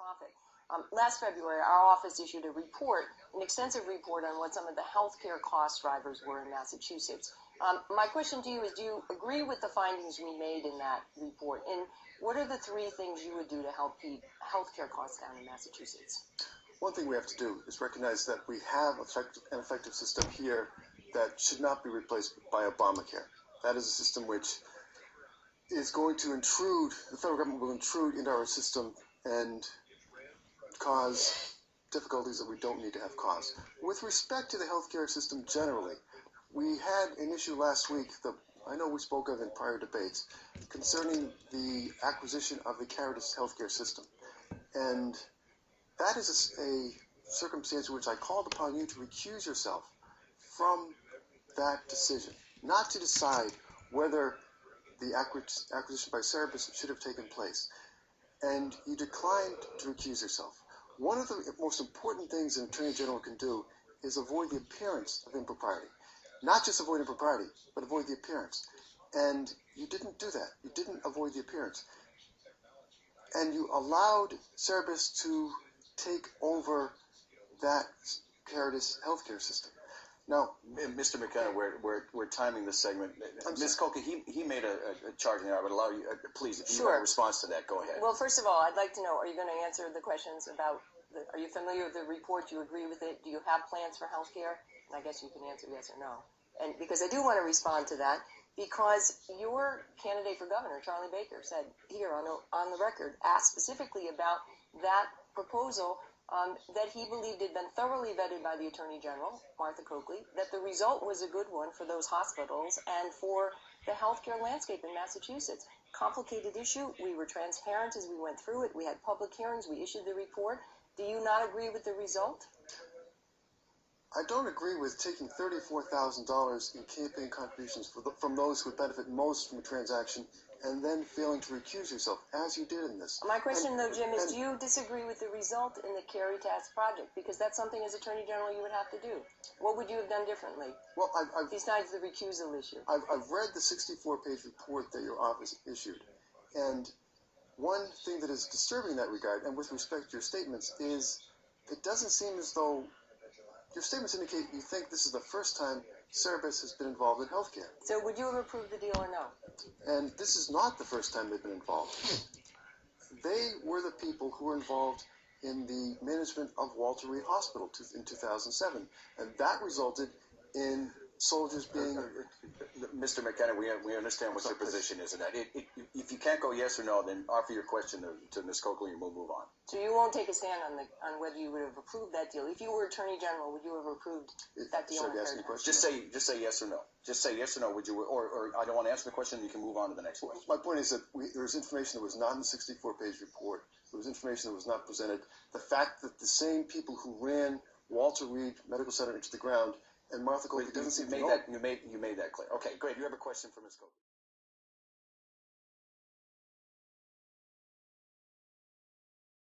not-for-profit. Last February, our office issued a report, an extensive report on what some of the healthcare cost drivers were in Massachusetts. My question to you is, do you agree with the findings we made in that report? And what are the three things you would do to help keep healthcare costs down in Massachusetts? One thing we have to do is recognize that we have an effective system here that should not be replaced by Obamacare. That is a system which is going to intrude, the federal government will intrude into our system and cause difficulties that we don't need to have caused. With respect to the healthcare system generally, we had an issue last week that I know we spoke of in prior debates concerning the acquisition of the Caritas healthcare system. And that is a circumstance in which I called upon you to recuse yourself from that decision, not to decide whether the acquisition by Cerebus should have taken place. And you declined to recuse yourself. One of the most important things an Attorney General can do is avoid the appearance of impropriety. Not just avoid impropriety, but avoid the appearance. And you didn't do that. You didn't avoid the appearance. And you allowed Cerebus to take over that Caritas healthcare system. Now, Mr. McKenna, we're timing this segment. Ms. Kolke, he made a charge in there. I would allow you, please, if you have a response to that, go ahead. Well, first of all, I'd like to know, are you going to answer the questions about, are you familiar with the report? Do you agree with it? Do you have plans for health care? And I guess you can answer yes or no. And because I do want to respond to that, because your candidate for governor, Charlie Baker, said here on the record, asked specifically about that proposal, that he believed had been thoroughly vetted by the Attorney General, Martha Coakley, that the result was a good one for those hospitals and for the healthcare landscape in Massachusetts. Complicated issue. We were transparent as we went through it. We had public hearings. We issued the report. Do you not agree with the result? I don't agree with taking $34,000 in campaign contributions from those who would benefit most from a transaction and then failing to recuse yourself, as you did in this. My question, though, Jim, is do you disagree with the result in the Caritas project? Because that's something, as Attorney General, you would have to do. What would you have done differently, well, besides the recusal issue? I've read the 64-page report that your office issued, and one thing that is disturbing in that regard, and with respect to your statements, is it doesn't seem as though your statements indicate you think this is the first time Cerebus has been involved in healthcare. So would you have approved the deal or no? And this is not the first time they've been involved. They were the people who were involved in the management of Walter Reed Hospital in 2007, and that resulted in soldiers being... Mr. McKenna, we understand what your position is in that. If you can't go yes or no, then offer your question to Ms. Coakley and we'll move on. So you won't take a stand on whether you would have approved that deal. If you were Attorney General, would you have approved that deal? Should I ask you a question? Just say yes or no. Just say yes or no. Would you, or I don't want to answer the question. You can move on to the next one. My point is that there was information that was not in the 64-page report. There was information that was not presented. The fact that the same people who ran Walter Reed Medical Center into the ground and Martha Coakley doesn't seem to know. You made that clear. Okay, great. You have a question for Ms. Coakley.